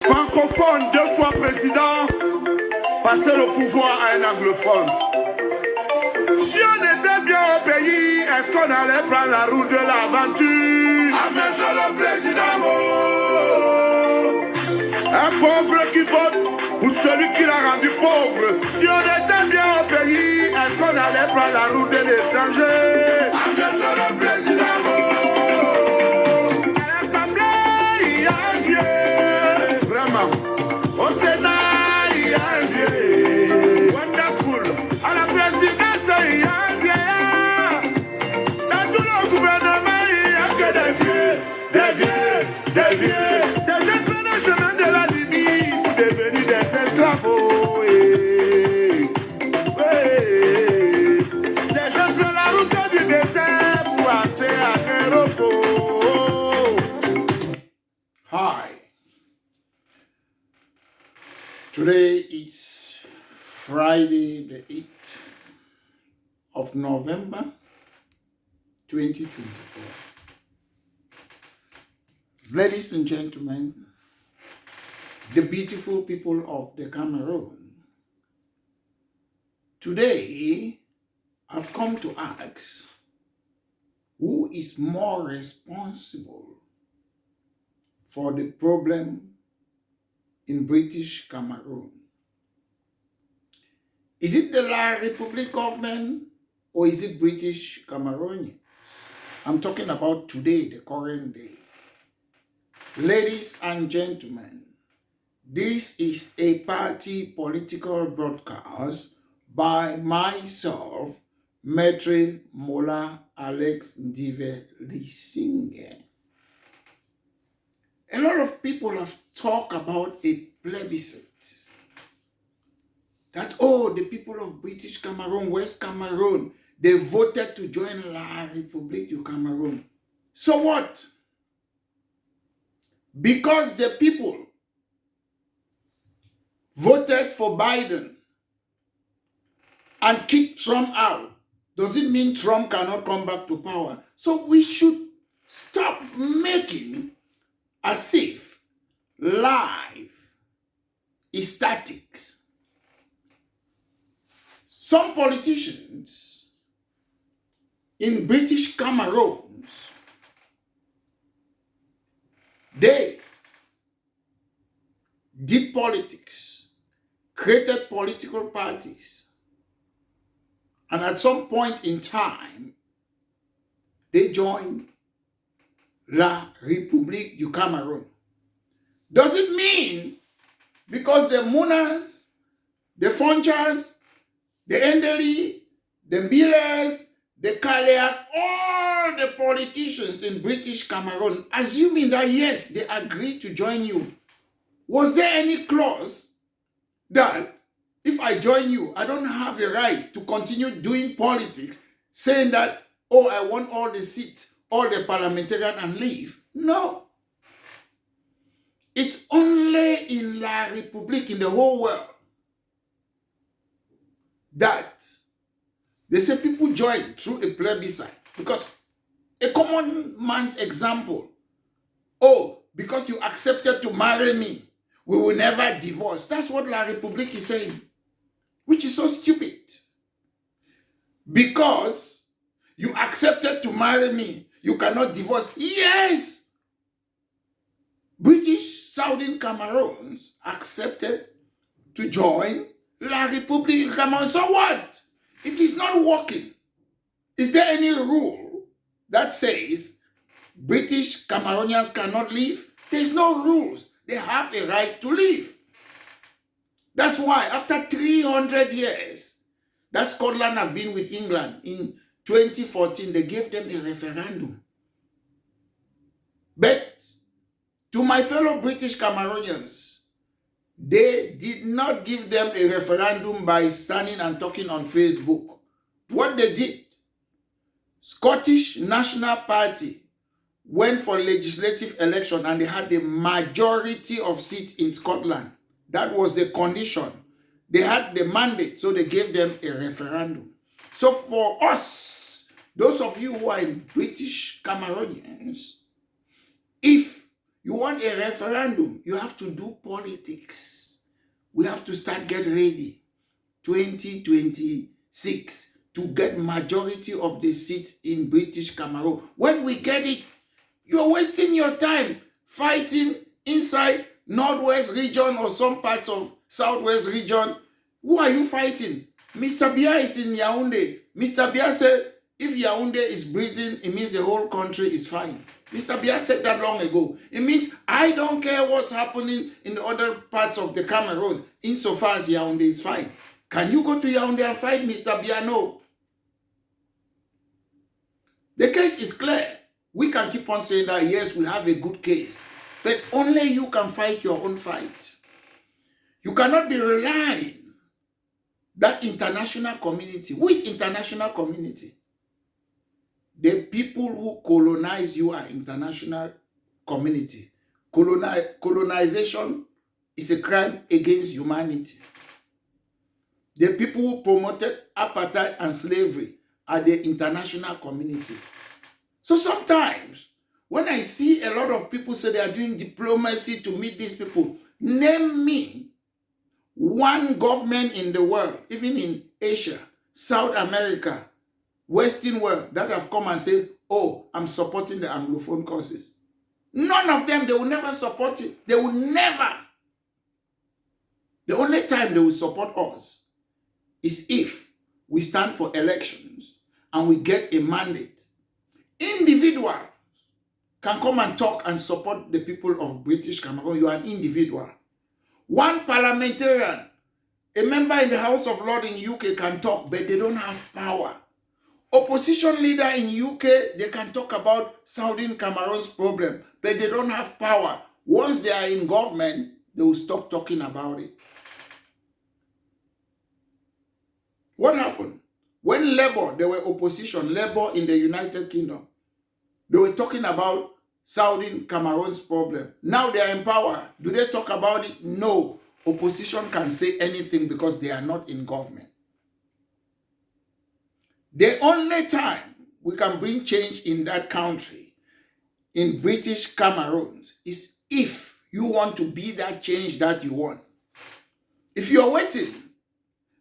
Francophone, 2 fois président, passer le pouvoir à un anglophone. Si on était bien au pays, est-ce qu'on allait prendre la route de l'aventure? Ah, mais c'est le président. Un pauvre qui vote ou celui qui l'a rendu pauvre. Si on était bien au pays, est-ce qu'on allait prendre la route de l'étranger? Ah, mais c'est le président. À l'Assemblée, il y a un vieux. Vraiment. Au Sénat, il y a un vieux. Wonderful. À la présidence, il y a un vieillard. Dans tout le gouvernement, il n'y a que des vieux. Des vieux, des vieux. Des jeunes prennent le chemin de la Libye pour devenir des esclaves. Les jeunes prennent la route du désert pour entrer à Europe. Hi. Today is Friday the 8th of November 2024. Ladies and gentlemen, the beautiful people of the Cameroon, today I've come to ask, who is more responsible for the problem in British Cameroon? Is it the La Republic government or is it British Cameroonians? I'm talking about today, the current day. Ladies and gentlemen, this is a party political broadcast by myself, Maitre Mola Alex Ndive Lisinge. A lot of people have talked about a plebiscite. That, oh, the people of British Cameroon, West Cameroon, they voted to join La République du Cameroon. So what? Because the people voted for Biden and kicked Trump out, does it mean Trump cannot come back to power? So we should stop making as if life is static. Some politicians in British Cameroon, they did politics, created political parties, and at some point in time, they joined La République du Cameroon. Does it mean because the Munas, the Fonchas, the Endeli, the Mbilers, the Kalean, all the politicians in British Cameroon, assuming that yes, they agreed to join you, was there any clause that if I join you, I don't have a right to continue doing politics, saying that, oh, I want all the seats, all the parliamentarian and leave? No. It's only in La République, in the whole world, that they say people join through a plebiscite. Because a common man's example, oh, because you accepted to marry me, we will never divorce. That's what La République is saying, which is so stupid. Because you accepted to marry me, you cannot divorce. Yes! British Southern Cameroons accepted to join La République du Cameroon. So what? If it's not working, is there any rule that says British Cameroonians cannot leave? There's no rules. They have a right to leave. That's why after 300 years that Scotland have been with England, in 2014, they gave them a referendum. But to my fellow British Cameroonians, they did not give them a referendum by standing and talking on Facebook. What they did, Scottish National Party went for legislative election and they had the majority of seats in Scotland. That was the condition. They had the mandate, so they gave them a referendum. So for us, those of you who are in British Cameroonians, if You want a referendum, you have to do politics. We have to start get ready. 2026 to get majority of the seats in British Cameroon. When we get it, you're wasting your time fighting inside Northwest region or some parts of Southwest region. Who are you fighting? Mr. Biya is in Yaoundé. Mr. Biya said, if Yaoundé is breathing, it means the whole country is fine. Mr. Biya said that long ago. It means I don't care what's happening in the other parts of the Cameroon, insofar as Yaoundé is fine. Can you go to Yaoundé and fight Mr. Biya? No. The case is clear. We can keep on saying that, yes, we have a good case. But only you can fight your own fight. You cannot be relying that international community. Who is international community? The people who colonize you are international community. Colonization is a crime against humanity. The people who promoted apartheid and slavery are the international community. So sometimes, when I see a lot of people say they are doing diplomacy to meet these people, name me one government in the world, even in Asia, South America, Western world, that have come and said, oh, I'm supporting the Anglophone causes. None of them, they will never support it. They will never. The only time they will support us is if we stand for elections and we get a mandate. Individuals can come and talk and support the people of British Cameroon. You are an individual. One parliamentarian, a member in the House of Lords in UK can talk, but they don't have power. Opposition leader in UK, they can talk about Southern Cameroon's problem, but they don't have power. Once they are in government, they will stop talking about it. What happened? When Labour, they were opposition, Labour in the United Kingdom, they were talking about Southern Cameroon's problem. Now they are in power. Do they talk about it? No. Opposition can say anything because they are not in government. The only time we can bring change in that country, in British Cameroon, is if you want to be that change that you want. If you're waiting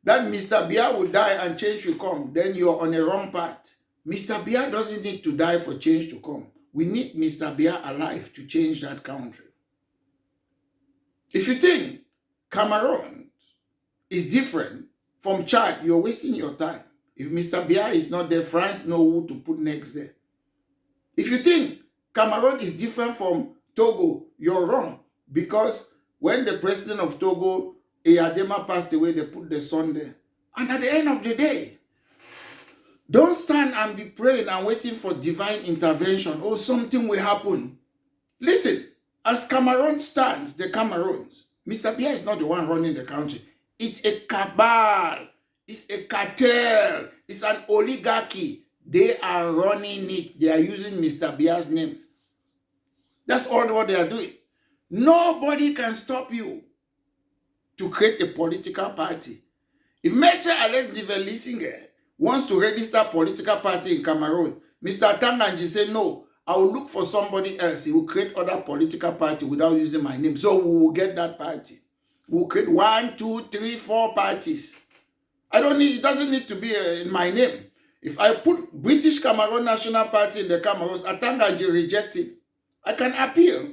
that Mr. Biya will die and change will come, then you're on a wrong path. Mr. Biya doesn't need to die for change to come. We need Mr. Biya alive to change that country. If you think Cameroon is different from Chad, you're wasting your time. If Mr. Biya is not there, France knows who to put next there. If you think Cameroon is different from Togo, you're wrong. Because when the president of Togo, Eyadema, passed away, they put the son there. And at the end of the day, don't stand and be praying and waiting for divine intervention. Oh, something will happen. Listen, as Cameroon stands, the Cameroons, Mr. Biya is not the one running the country. It's a cabal. It's a cartel. It's an oligarchy. They are running it. They are using Mr. Biya's name. That's all what they are doing. Nobody can stop you to create a political party. If Major Alex Divelisinger wants to register a political party in Cameroon, Mr. Tanganji said, no, I will look for somebody else. He will create other political party without using my name. So we will get that party. We will create 1, 2, 3, 4 parties. It doesn't need to be in my name. If I put British Cameroon National Party in the Cameroons, Atanganji reject it, I can appeal.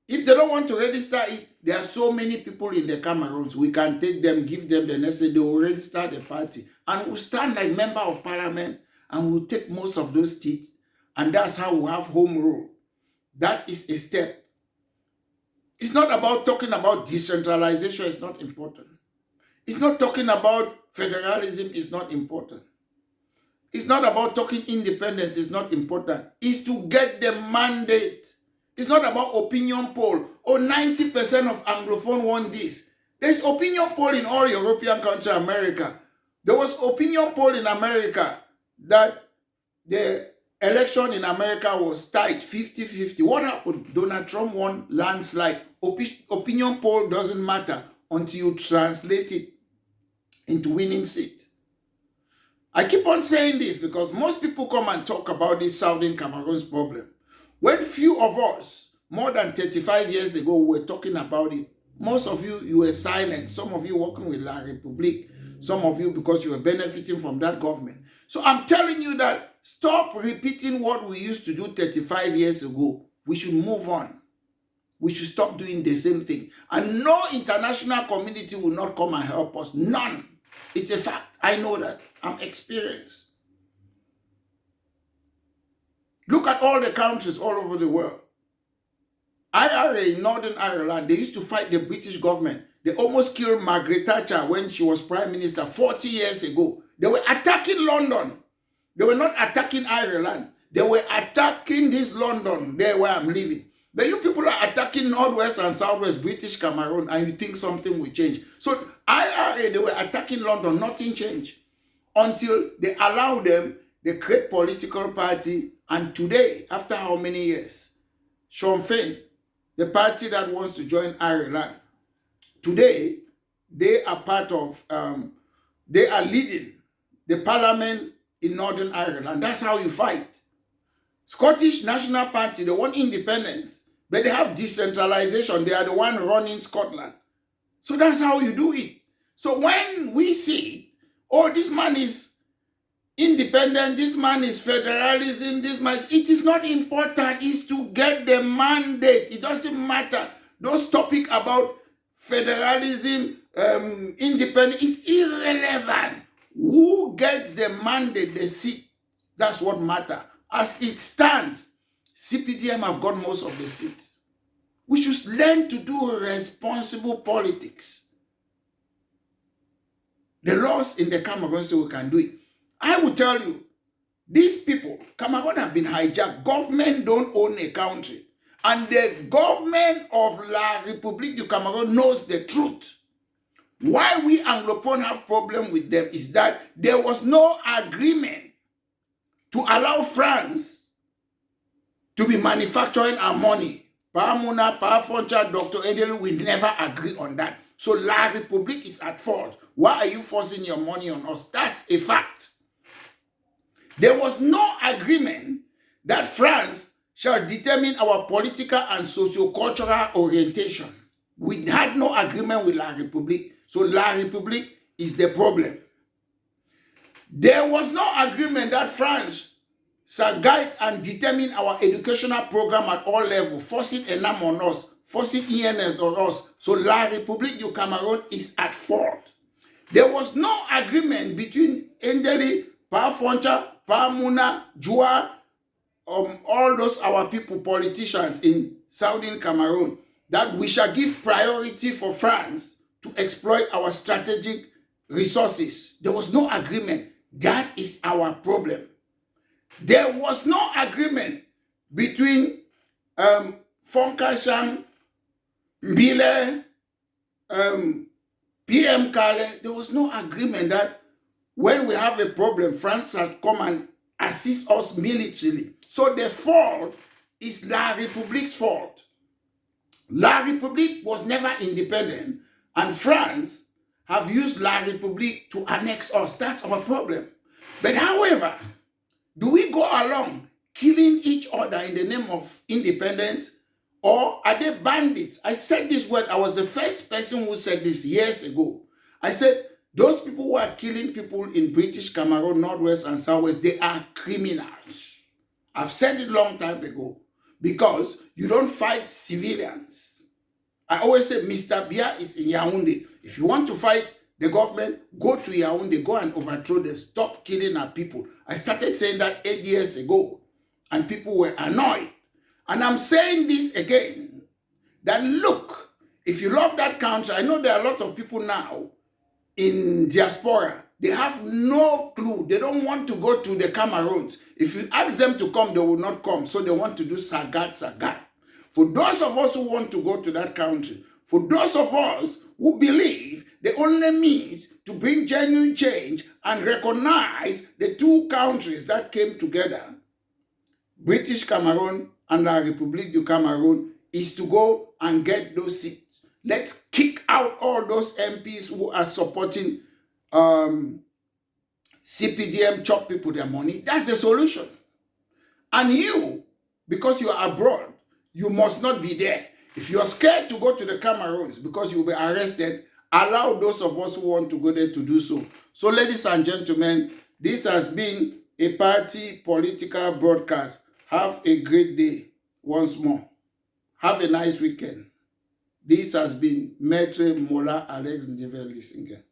If they don't want to register it, there are so many people in the Cameroons. We can take them, give them the necessary, they will register the party. And we'll stand like member of parliament and we'll take most of those seats. And that's how we have home rule. That is a step. It's not about talking about decentralization, it's not important. It's not talking about federalism, it's not important. It's not about talking independence, it's not important. It's to get the mandate. It's not about opinion poll. Oh, 90% of Anglophone want this. There's opinion poll in all European countries, America. There was opinion poll in America that the election in America was tight, 50-50. What happened? Donald Trump won landslide. Opinion poll doesn't matter until you translate it into winning seat. I keep on saying this because most people come and talk about this Southern Cameroon's problem. When few of us more than 35 years ago, we were talking about it. Most of you, you were silent. Some of you working with La République. Some of you because you were benefiting from that government. So I'm telling you that stop repeating what we used to do 35 years ago. We should move on. We should stop doing the same thing. And no international community will not come and help us. None. It's a fact. I know that. I'm experienced. Look at all the countries all over the world. IRA in Northern Ireland, they used to fight the British government. They almost killed Margaret Thatcher when she was Prime Minister 40 years ago. They were attacking London. They were not attacking Ireland. They were attacking this London, there where I'm living. But you people are attacking Northwest and Southwest British Cameroon, and you think something will change. So IRA, they were attacking London, nothing changed. Until they allow them, they create political party, and today, after how many years? Sinn Féin, the party that wants to join Ireland, today, they are part of, they are leading the parliament in Northern Ireland. That's how you fight. Scottish National Party, they want independence, but they have decentralization. They are the one running Scotland. So that's how you do it. So when we see, oh, this man is independent, this man is federalism, this man, it is not important. It's to get the mandate. It doesn't matter. Those topics about federalism, independence, is irrelevant. Who gets the mandate, the seat? That's what matters. As it stands, CPDM have got most of the seats. We should learn to do responsible politics. The laws in the Cameroon say we can do it. I will tell you, these people, Cameroon have been hijacked. Government don't own a country. And the government of La République du Cameroon knows the truth. Why we Anglophone have problem with them is that there was no agreement to allow France to be manufacturing our money. Pamuna, Pafoncha, Dr. Edelu, we never agree on that. So La République is at fault. Why are you forcing your money on us? That's a fact. There was no agreement that France shall determine our political and socio-cultural orientation. We had no agreement with La République. So La République is the problem. There was no agreement that France shall guide and determine our educational program at all levels, forcing ENAM on us, forcing ENS on us. So La République du Cameroon is at fault. There was no agreement between Ndeli, Pafoncha, Pamuna, Jua, all those our people, politicians in Southern Cameroon, that we shall give priority for France to exploit our strategic resources. There was no agreement. That is our problem. There was no agreement between Fonkasham, Mbile, PM Kale. There was no agreement that when we have a problem, France shall come and assist us militarily. So the fault is La République's fault. La République was never independent, and France have used La République to annex us. That's our problem. But however, do we go along killing each other in the name of independence, or are they bandits? I said this word. I was the first person who said this years ago. I said, those people who are killing people in British Cameroon, Northwest and Southwest, they are criminals. I've said it a long time ago, because you don't fight civilians. I always say Mr. Biya is in Yaoundé. If you want to fight the government, go to Yaoundé, go and overthrow them. Stop killing our people. I started saying that 8 years ago, and people were annoyed. And I'm saying this again, that look, if you love that country, I know there are a lot of people now in diaspora, they have no clue. They don't want to go to the Cameroons. If you ask them to come, they will not come. So they want to do Sagat. For those of us who want to go to that country, for those of us who believe the only means to bring genuine change and recognize the two countries that came together, British Cameroon and La République du Cameroon, is to go and get those seats. Let's kick out all those MPs who are supporting CPDM, chop people their money. That's the solution. And you, because you are abroad, You must not be there. If you're scared to go to the Cameroons because you'll be arrested, allow those of us who want to go there to do so. So, ladies and gentlemen, this has been a party political broadcast. Have a great day once more. Have a nice weekend. This has been Maître Mola Alex Ndivel Lisinga.